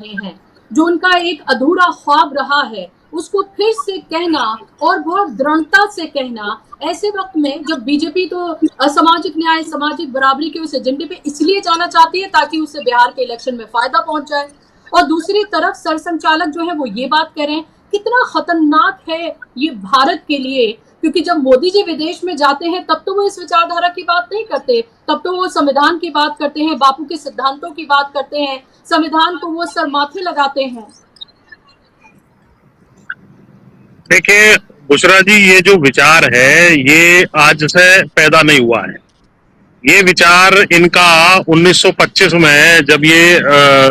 हैं, जो उनका एक अधूरा ख्वाब रहा है, उसको फिर से कहना और बहुत दृढ़ता से कहना ऐसे वक्त में जब बीजेपी तो सामाजिक न्याय, सामाजिक बराबरी के उस एजेंडे पे इसलिए जाना चाहती है ताकि उससे बिहार के इलेक्शन में फायदा पहुंच जाए, और दूसरी तरफ सरसंचालक जो है वो ये बात कह रहे हैं कितना खतरनाक है ये भारत के लिए, क्योंकि जब मोदी जी विदेश में जाते हैं तब तो वो इस विचारधारा की बात नहीं करते, तब तो वो संविधान की बात करते हैं, बापू के सिद्धांतों की बात करते हैं, संविधान को वो सर माथे लगाते हैं। देखिए बुशरा जी, ये जो विचार है ये आज से पैदा नहीं हुआ है। ये विचार इनका 1925 में जब ये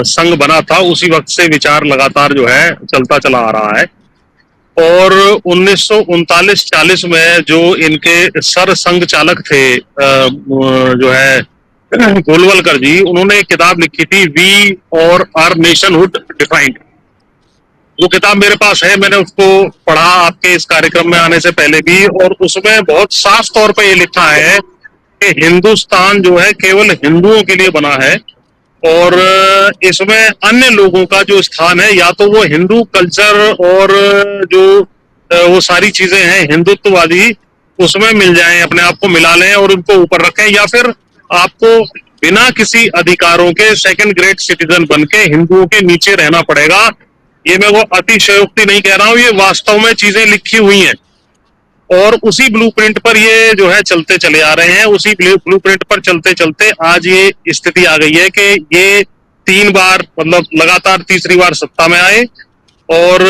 संघ बना था उसी वक्त से विचार लगातार जो है चलता चला आ रहा है। और 1939-40 में जो इनके सर संघ चालक थे जो है गोलवलकर जी, उन्होंने एक किताब लिखी थी वी और आवर नेशनहुड डिफाइंड। वो किताब मेरे पास है, मैंने उसको पढ़ा आपके इस कार्यक्रम में आने से पहले भी, और उसमें बहुत साफ तौर पे ये लिखा है कि हिंदुस्तान जो है केवल हिंदुओं के लिए बना है, और इसमें अन्य लोगों का जो स्थान है या तो वो हिंदू कल्चर और जो वो सारी चीजें हैं हिंदुत्ववादी उसमें मिल जाएं, अपने आप को मिला लें और उनको ऊपर रखें, या फिर आपको बिना किसी अधिकारों के सेकंड ग्रेड सिटीजन बन के हिंदुओं के नीचे रहना पड़ेगा। ये मैं वो अतिशयोक्ति नहीं कह रहा हूं, ये वास्तव में चीजें लिखी हुई हैं और उसी ब्लूप्रिंट पर ये जो है चलते चले आ रहे हैं। उसी ब्लूप्रिंट पर चलते चलते आज ये स्थिति आ गई है कि ये 3 बार मतलब लगातार तीसरी बार सत्ता में आए और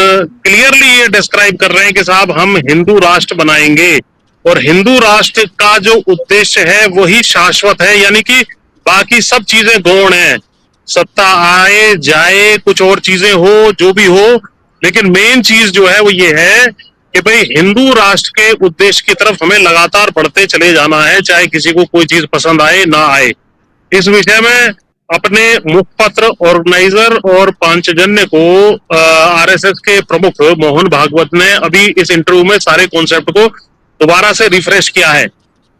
क्लियरली ये डिस्क्राइब कर रहे हैं कि साहब हम हिंदू राष्ट्र बनाएंगे, और हिंदू राष्ट्र का जो उद्देश्य है वही शाश्वत है, यानी कि बाकी सब चीजें गौण है, सत्ता आए जाए कुछ और चीजें हो जो भी हो, लेकिन मेन चीज जो है वो ये है कि भाई हिंदू राष्ट्र के उद्देश्य की तरफ हमें लगातार बढ़ते चले जाना है, चाहे किसी को कोई चीज पसंद आए ना आए। इस विषय में अपने मुखपत्र ऑर्गेनाइजर और पांचजन्य को आरएसएस के प्रमुख मोहन भागवत ने अभी इस इंटरव्यू में सारे कॉन्सेप्ट को दोबारा से रिफ्रेश किया है,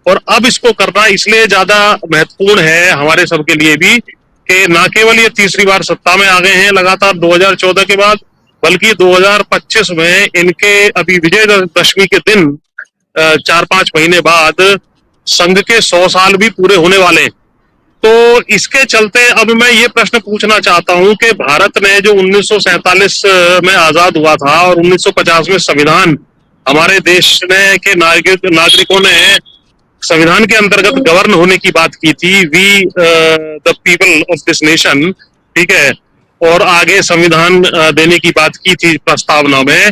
और अब इसको करना इसलिए ज्यादा महत्वपूर्ण है हमारे सबके लिए भी कि न केवल ये तीसरी बार सत्ता में आ गए हैं लगातार 2014 के बाद, बल्कि 2025 में इनके अभी विजयदशमी के दिन 4-5 महीने बाद संघ के 100 साल भी पूरे होने वाले हैं। तो इसके चलते अब मैं ये प्रश्न पूछना चाहता हूं कि भारत ने जो 1947 में आजाद हुआ था और 1950 में संविधान हमारे देश ने के नागरिकों ने संविधान के अंतर्गत गवर्न होने की बात की थी, we the people of this nation, ठीक है, और आगे संविधान देने की बात की थी प्रस्तावना में।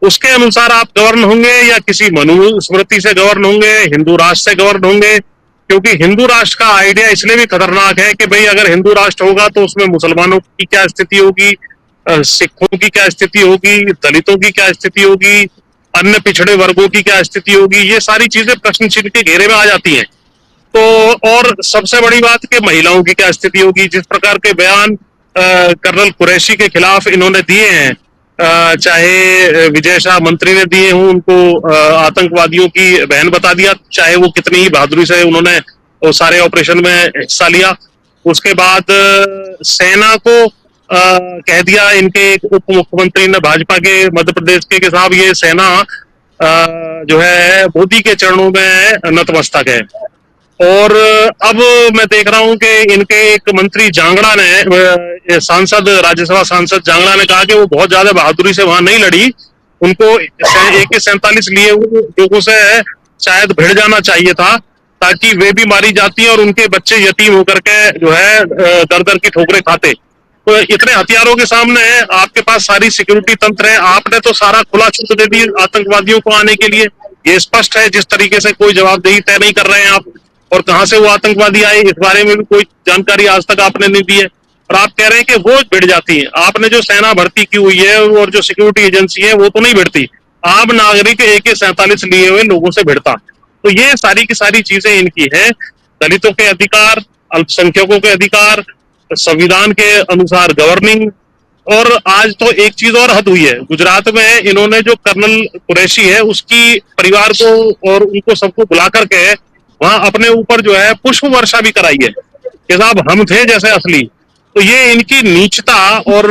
उसके अनुसार आप गवर्न होंगे या किसी मनुस्मृति से गवर्न होंगे, हिंदू राष्ट्र से गवर्न होंगे? क्योंकि हिंदू राष्ट्र का आइडिया इसलिए भी खतरनाक है कि भाई अगर हिंदू राष्ट्र होगा तो उसमें मुसलमानों की क्या स्थिति होगी, सिखों की क्या स्थिति होगी, दलितों की क्या स्थिति होगी, अन्य पिछड़े वर्गों की क्या स्थिति होगी, ये सारी चीजें प्रश्न चिन्ह के घेरे में आ जाती हैं। तो और सबसे बड़ी बात कि महिलाओं की क्या स्थिति होगी। जिस प्रकार के बयान कर्नल कुरैशी के खिलाफ इन्होंने दिए हैं, चाहे विजय शाह मंत्री ने दिए हों, उनको आतंकवादियों की बहन बता दिया, चाहे वो कितनी ही बहादुरी से उन्होंने वो सारे ऑपरेशन में हिस्सा लिया। उसके बाद सेना को कह दिया, इनके एक उप मुख्यमंत्री ने भाजपा के मध्य प्रदेश के साहब ये सेना जो है मोदी के चरणों में नतमस्तक है। और अब मैं देख रहा हूं कि इनके एक मंत्री जांगड़ा ने, सांसद, राज्यसभा सांसद जांगड़ा ने कहा कि वो बहुत ज्यादा बहादुरी से वहां नहीं लड़ी, उनको AK-47 लिए हुए लोगों से शायद भिड़ जाना चाहिए था ताकि वे भी मारी जाती और उनके बच्चे यतीम होकर के जो है दर दर की ठोकरें खाते। तो इतने हथियारों के सामने आपके पास सारी सिक्योरिटी तंत्र है, आपने तो सारा खुला छूट दे दी आतंकवादियों को आने के लिए। ये स्पष्ट है जिस तरीके से कोई जवाबदेही तय नहीं कर रहे हैं आप, और कहां से वो आतंकवादी आए इस बारे में भी कोई जानकारी आज तक आपने नहीं दी है, और आप कह रहे हैं कि वो भिड़ जाती है। आपने जो सेना भर्ती की हुई है और जो सिक्योरिटी एजेंसी है वो तो नहीं भिड़ती, आम नागरिक AK-47 लिए हुए लोगों से भिड़ता। तो ये सारी की सारी चीजें इनकी है, दलितों के अधिकार, अल्पसंख्यकों के अधिकार, संविधान के अनुसार गवर्निंग। और आज तो एक चीज और हद हुई है, गुजरात में इन्होंने जो कर्नल कुरैशी है उसकी परिवार को और उनको सबको बुला करके वहां अपने ऊपर जो है पुष्प वर्षा भी कराई है कि साहब हम थे जैसे असली। तो ये इनकी नीचता और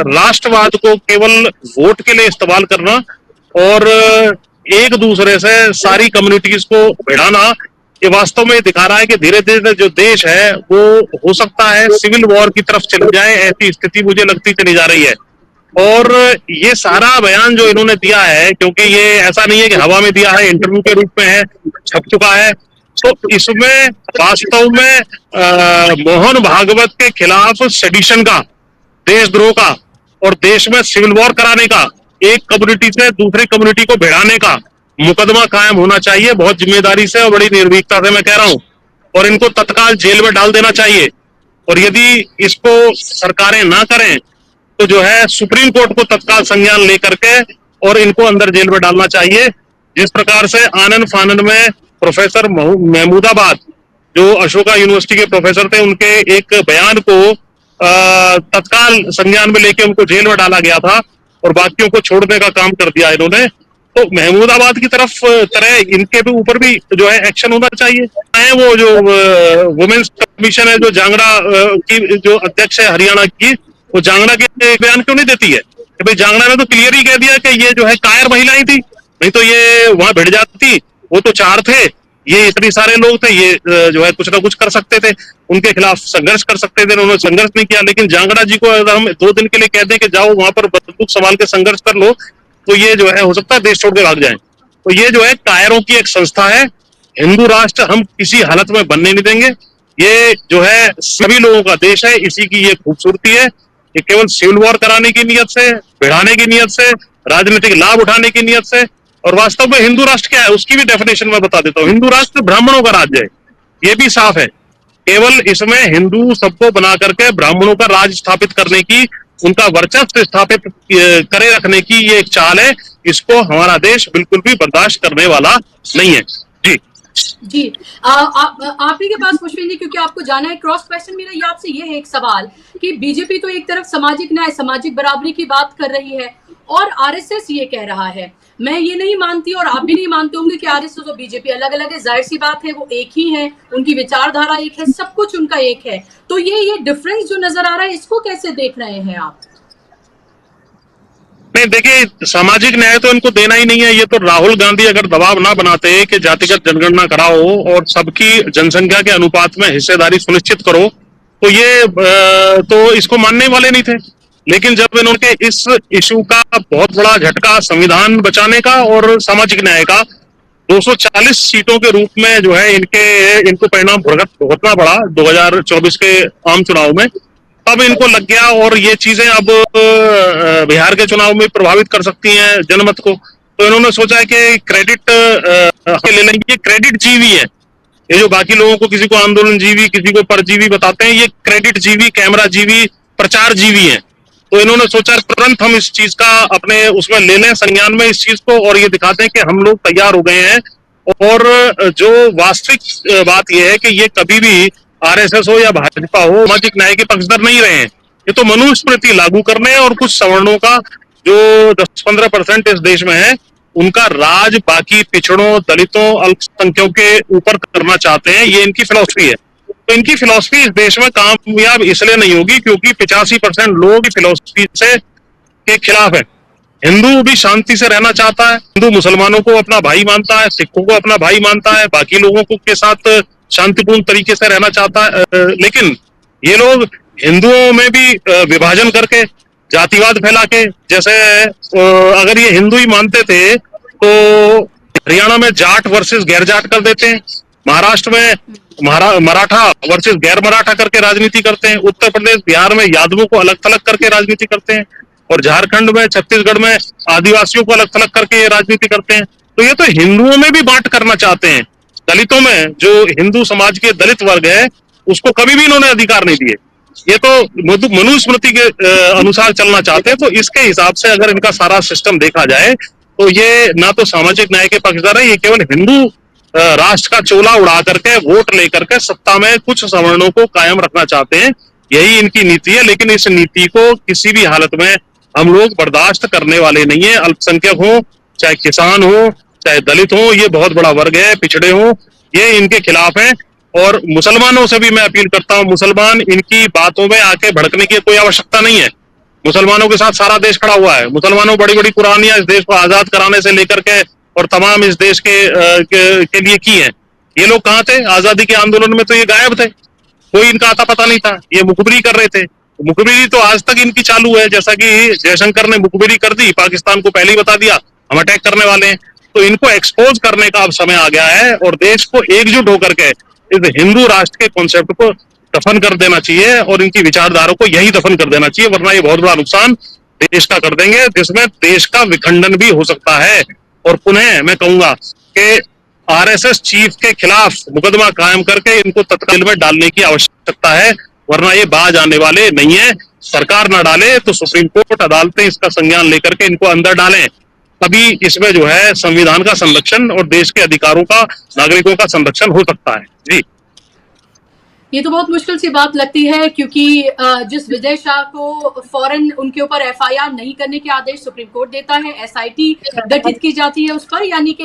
राष्ट्रवाद को केवल वोट के लिए इस्तेमाल करना और एक दूसरे से सारी कम्युनिटीज को भिड़ाना, ये वास्तव में दिखा रहा है कि धीरे धीरे जो देश है वो हो सकता है सिविल वॉर की तरफ चले जाए, ऐसी स्थिति मुझे लगती चली जा रही है। और ये सारा बयान जो इन्होंने दिया है, क्योंकि ये ऐसा नहीं है कि हवा में दिया है, इंटरव्यू के रूप में है, छप चुका है, तो इसमें वास्तव में मोहन भागवत के खिलाफ सेडिशन का, देशद्रोह का और देश में सिविल वॉर कराने का, एक कम्युनिटी से दूसरी कम्युनिटी को भिड़ाने का मुकदमा कायम होना चाहिए, बहुत जिम्मेदारी से और बड़ी निर्भीकता से मैं कह रहा हूं, और इनको तत्काल जेल में डाल देना चाहिए। और यदि इसको सरकारें ना करें तो जो है सुप्रीम कोर्ट को तत्काल संज्ञान लेकर के और इनको अंदर जेल में डालना चाहिए। जिस प्रकार से आनन फानन में प्रोफेसर महमूदाबाद जो अशोका यूनिवर्सिटी के प्रोफेसर थे, उनके एक बयान को तत्काल संज्ञान में लेके उनको जेल में डाला गया था और बाकियों को छोड़ने का काम कर दिया इन्होंने, तो महमूदाबाद की तरह इनके भी ऊपर भी जो है एक्शन होना चाहिए। वो जो वुमेन्स कमीशन है, जो जांगड़ा की जो अध्यक्ष है हरियाणा की, वो जांगड़ा के बयान क्यों नहीं देती है कि भाई जांगड़ा ने तो क्लियर ही कह दिया कि ये जो है कायर महिलाएं थी, नहीं तो ये वहां भिड़ जाती, वो तो चार थे, ये इतने सारे लोग थे, ये जो है कुछ ना कुछ कर सकते थे, उनके खिलाफ संघर्ष कर सकते थे, उन्होंने संघर्ष नहीं किया। लेकिन जांगड़ा जी को अगर हम 2 दिन के लिए कह दें कि जाओ वहां पर बंदूक संभाल के संघर्ष कर लो, तो ये जो है हो सकता है देश छोड़ के भाग जाए। तो ये जो है कायरों की एक संस्था है, हिंदू राष्ट्र हम किसी हालत में बनने नहीं देंगे। ये जो है सभी लोगों का देश है, इसी की ये खूबसूरती है। ये केवल सिविल वॉर कराने की नियत से, भिड़ाने की नियत से, राजनीतिक लाभ उठाने की नियत से, और वास्तव में हिंदू राष्ट्र क्या है उसकी भी डेफिनेशन मैं बता देता हूँ। हिंदू राष्ट्र ब्राह्मणों का राज्य है, ये भी साफ है। केवल इसमें हिंदू सबको बना करके ब्राह्मणों का राज स्थापित करने की, उनका वर्चस्व स्थापित करे रखने की ये एक चाल है। इसको हमारा देश बिल्कुल भी बर्दाश्त करने वाला नहीं है। जी जी, आप ही के पास पुष्पिन जी, क्योंकि आपको जाना है, क्रॉस क्वेश्चन मेरा ये आपसे ये है एक सवाल कि बीजेपी तो एक तरफ सामाजिक न्याय, सामाजिक बराबरी की बात कर रही है और आरएसएस ये कह रहा है। मैं ये नहीं मानती और आप भी नहीं मानते होंगे कि आरएसएस और बीजेपी अलग अलग है, जाहिर सी बात है, वो एक ही है, उनकी विचारधारा एक है, सब कुछ उनका एक है। तो ये डिफरेंस जो नजर आ रहा है, इसको कैसे देख रहे हैं आप? नहीं, देखिए, सामाजिक न्याय तो इनको देना ही नहीं है। ये तो राहुल गांधी अगर दबाव ना बनाते कि जातिगत जनगणना कराओ और सबकी जनसंख्या के अनुपात में हिस्सेदारी सुनिश्चित करो, तो ये तो इसको मानने वाले नहीं थे। लेकिन जब इन्होंने इस इशू का बहुत बड़ा झटका संविधान बचाने का और सामाजिक न्याय का 240 सीटों के रूप में जो है इनको परिणाम भुगतना पड़ा 2024 के आम चुनाव में, तब इनको लग गया और ये चीजें अब बिहार के चुनाव में प्रभावित कर सकती हैं जनमत को। तो इन्होंने सोचा है कि क्रेडिट ले लेंगे। क्रेडिट जीवी है, ये जो बाकी लोगों को किसी को आंदोलन जीवी, किसी को परजीवी बताते हैं, ये क्रेडिट जीवी, कैमरा जीवी, प्रचार जीवी है। तो इन्होंने सोचा तुरंत हम इस चीज का अपने उसमें ले लें संज्ञान में इस चीज को और ये दिखाते हैं कि हम लोग तैयार हो गए हैं। और जो वास्तविक बात यह है कि ये कभी भी आरएसएस हो या भाजपा हो सामाजिक न्याय के पक्षधर नहीं रहे हैं। ये तो मनुस्मृति लागू करने और कुछ सवर्णों का जो 10-15% इस देश में है उनका राज बाकी पिछड़ों, दलितों, अल्पसंख्यकों के ऊपर करना चाहते हैं। ये इनकी फिलॉसफी है। तो इनकी फिलॉसफी इस देश में कामयाब इसलिए नहीं होगी क्योंकि 85% लोग फिलॉसफी से के खिलाफ है। हिंदू भी शांति से रहना चाहता है, हिंदू मुसलमानों को अपना भाई मानता है, सिखों को अपना भाई मानता है, बाकी लोगों को के साथ शांतिपूर्ण तरीके से रहना चाहता है। लेकिन ये लोग हिंदुओं में भी विभाजन करके जातिवाद फैला के, जैसे अगर ये हिंदू ही मानते थे तो हरियाणा में जाट वर्सेस गैर जाट कर देते हैं, महाराष्ट्र में मराठा वर्सेस गैर मराठा करके राजनीति करते हैं, उत्तर प्रदेश बिहार में यादवों को अलग थलग करके राजनीति करते हैं और झारखंड में छत्तीसगढ़ में आदिवासियों को अलग थलग करके राजनीति करते हैं। तो ये तो हिंदुओं में भी बांट करना चाहते हैं। दलितों में जो हिंदू समाज के दलित वर्ग है उसको कभी भी इन्होंने अधिकार नहीं दिए। ये तो मनुस्मृति के अनुसार चलना चाहते हैं। तो इसके हिसाब से अगर इनका सारा सिस्टम देखा जाए तो ये ना तो सामाजिक न्याय के पक्षधर है, ये केवल हिंदू राष्ट्र का चोला उड़ा करके वोट लेकर के सत्ता में कुछ सवर्णों को कायम रखना चाहते हैं। यही इनकी नीति है। लेकिन इस नीति को किसी भी हालत में हम लोग बर्दाश्त करने वाले नहीं है। अल्पसंख्यक हो, चाहे किसान हो, चाहे दलित हो, ये बहुत बड़ा वर्ग है, पिछड़े हो, ये इनके खिलाफ है। और मुसलमानों से भी मैं अपील करता हूं, मुसलमान इनकी बातों में आके भड़कने की कोई आवश्यकता नहीं है। मुसलमानों के साथ सारा देश खड़ा हुआ है। मुसलमानों बड़ी बड़ी कुर्बानियां इस देश को आजाद कराने से लेकर के और तमाम इस देश के लिए की है। ये लोग कहाँ थे आजादी के आंदोलन में? तो ये गायब थे, कोई इनका आता पता नहीं था। ये मुखबिरी कर रहे थे। मुखबिरी तो आज तक इनकी चालू है, जैसा कि जयशंकर ने मुखबिरी कर दी, पाकिस्तान को पहले ही बता दिया हम अटैक करने वाले हैं। तो इनको एक्सपोज करने का अब समय आ गया है और देश को एकजुट होकर के इस हिंदू राष्ट्र के कॉन्सेप्ट को दफन कर देना चाहिए और इनकी विचारधारा को यही दफन कर देना चाहिए, वरना ये बहुत बड़ा नुकसान देश का कर देंगे, जिसमें देश का विखंडन भी हो सकता है। और पुनः मैं कहूंगा कि आरएसएस चीफ के खिलाफ मुकदमा कायम करके इनको तत्काल में डालने की आवश्यकता है, वरना ये बाज आने वाले नहीं है। सरकार ना डाले तो सुप्रीम कोर्ट अदालतें इसका संज्ञान लेकर के इनको अंदर डालें, तभी इसमें जो है संविधान का संरक्षण और देश के अधिकारों का, नागरिकों का संरक्षण हो सकता है। जी, ये तो बहुत मुश्किल सी बात लगती है, क्योंकि जिस विजय शाह को फौरन उनके ऊपर एफआईआर नहीं करने के आदेश सुप्रीम कोर्ट देता है, एसआईटी गठित की जाती है उस पर, यानी कि